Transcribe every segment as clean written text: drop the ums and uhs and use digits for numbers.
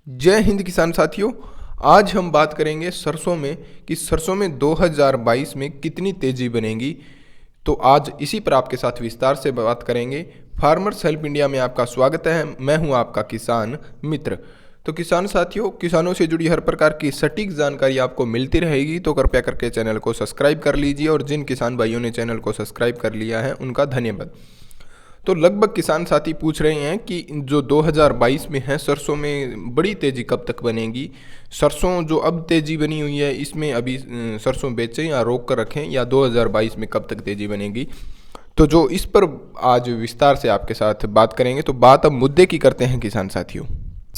जय हिंद किसान साथियों। आज हम बात करेंगे सरसों में कि सरसों में 2022 में कितनी तेज़ी बनेगी। तो आज इसी पर आपके साथ विस्तार से बात करेंगे। फार्मर्स हेल्प इंडिया में आपका स्वागत है। मैं हूं आपका किसान मित्र। तो किसान साथियों, किसानों से जुड़ी हर प्रकार की सटीक जानकारी आपको मिलती रहेगी, तो कृपया करके चैनल को सब्सक्राइब कर लीजिए। और जिन किसान भाइयों ने चैनल को सब्सक्राइब कर लिया है उनका धन्यवाद। तो लगभग किसान साथी पूछ रहे हैं कि जो 2022 में है सरसों में बड़ी तेज़ी कब तक बनेगी। सरसों जो अब तेज़ी बनी हुई है इसमें अभी सरसों बेचें या रोक कर रखें, या 2022 में कब तक तेज़ी बनेगी। तो जो इस पर आज विस्तार से आपके साथ बात करेंगे। तो बात अब मुद्दे की करते हैं किसान साथियों।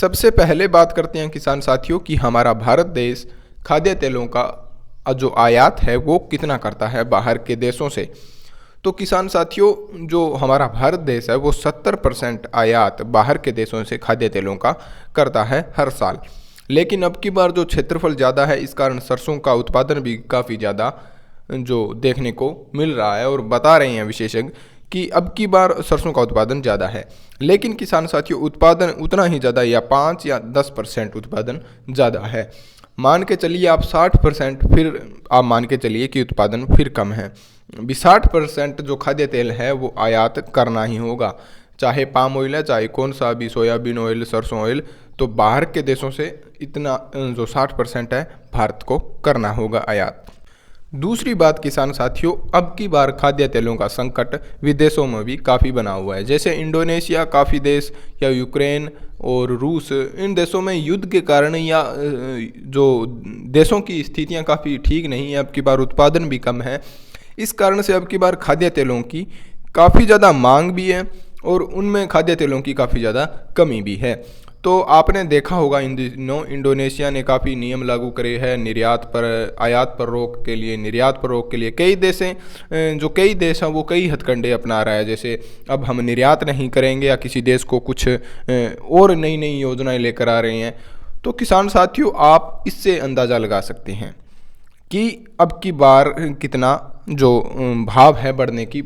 सबसे पहले बात करते हैं किसान साथियों कि हमारा भारत देश खाद्य तेलों का जो आयात है वो कितना करता है बाहर के देशों से। तो किसान साथियों, जो हमारा भारत देश है वो 70% आयात बाहर के देशों से खाद्य तेलों का करता है हर साल। लेकिन अब की बार जो क्षेत्रफल ज़्यादा है इस कारण सरसों का उत्पादन भी काफ़ी ज़्यादा जो देखने को मिल रहा है, और बता रहे हैं विशेषज्ञ कि अब की बार सरसों का उत्पादन ज़्यादा है। लेकिन किसान साथियों, उत्पादन उतना ही ज़्यादा या 5 या 10% उत्पादन ज़्यादा है। मान के चलिए आप 60%, फिर आप मान के चलिए कि उत्पादन फिर कम है। 60% जो खाद्य तेल है वो आयात करना ही होगा, चाहे पाम ऑयल है, चाहे कौन सा भी सोयाबीन ऑयल, सरसों ऑयल। तो बाहर के देशों से इतना जो 60% है भारत को करना होगा आयात। दूसरी बात किसान साथियों, अब की बार खाद्य तेलों का संकट विदेशों में भी काफ़ी बना हुआ है। जैसे इंडोनेशिया, काफ़ी देश, या यूक्रेन और रूस, इन देशों में युद्ध के कारण या जो देशों की स्थितियां काफ़ी ठीक नहीं है, अब की बार उत्पादन भी कम है। इस कारण से अब की बार खाद्य तेलों की काफ़ी ज़्यादा मांग भी है और उनमें खाद्य तेलों की काफ़ी ज़्यादा कमी भी है। तो आपने देखा होगा इन दिनों इंडोनेशिया ने काफ़ी नियम लागू करे हैं निर्यात पर, आयात पर रोक के लिए, निर्यात पर रोक के लिए। कई देश हैं वो कई हथकंडे अपना रहा है। जैसे अब हम निर्यात नहीं करेंगे, या किसी देश को कुछ और नई नई योजनाएं लेकर आ रहे हैं। तो किसान साथियों, आप इससे अंदाज़ा लगा सकते हैं कि अब की बार कितना जो भाव है बढ़ने की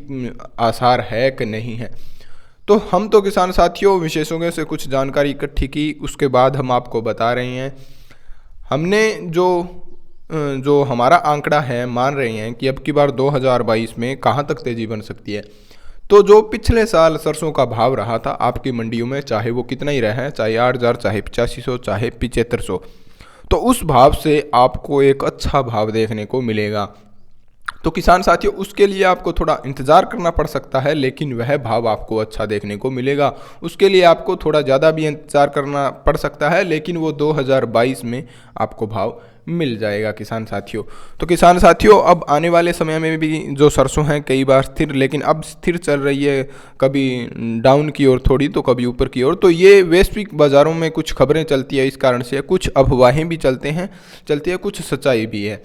आसार है कि नहीं है। तो हम तो किसान साथियों विशेषज्ञों से कुछ जानकारी इकट्ठी की, उसके बाद हम आपको बता रहे हैं। हमने जो हमारा आंकड़ा है मान रहे हैं कि अब की बार 2022 में कहाँ तक तेज़ी बन सकती है। तो जो पिछले साल सरसों का भाव रहा था आपकी मंडियों में, चाहे वो कितना ही रहे, चाहे 8,000, चाहे 8500, चाहे 7500, तो उस भाव से आपको एक अच्छा भाव देखने को मिलेगा। तो किसान साथियों, उसके लिए आपको थोड़ा इंतज़ार करना पड़ सकता है, लेकिन वह भाव आपको अच्छा देखने को मिलेगा। उसके लिए आपको थोड़ा ज़्यादा भी इंतज़ार करना पड़ सकता है, लेकिन वो 2022 में आपको भाव मिल जाएगा किसान साथियों। तो किसान साथियों, अब आने वाले समय में भी जो सरसों है कई बार स्थिर, लेकिन अब स्थिर चल रही है, कभी डाउन की ओर थोड़ी तो कभी ऊपर की ओर। तो ये वैश्विक बाज़ारों में कुछ खबरें चलती है, इस कारण से कुछ अफवाहें भी चलती है, कुछ सच्चाई भी है।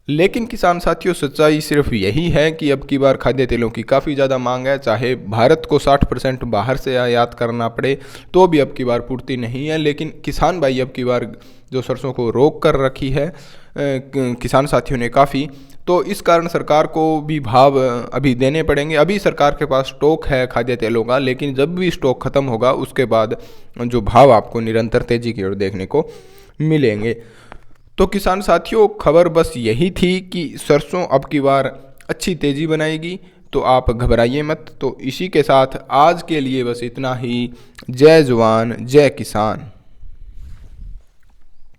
लेकिन किसान साथियों, सच्चाई सिर्फ यही है कि अब की बार खाद्य तेलों की काफ़ी ज़्यादा मांग है। चाहे भारत को 60% बाहर से आयात करना पड़े तो भी अब की बार पूर्ति नहीं है। लेकिन किसान भाई अब की बार जो सरसों को रोक कर रखी है किसान साथियों ने काफ़ी, तो इस कारण सरकार को भी भाव अभी देने पड़ेंगे। अभी सरकार के पास स्टॉक है खाद्य तेलों का, लेकिन जब भी स्टॉक ख़त्म होगा उसके बाद जो भाव आपको निरंतर तेज़ी की ओर देखने को मिलेंगे। तो किसान साथियों, खबर बस यही थी कि सरसों अब की बार अच्छी तेज़ी बनाएगी, तो आप घबराइए मत। तो इसी के साथ आज के लिए बस इतना ही। जय जवान जय किसान।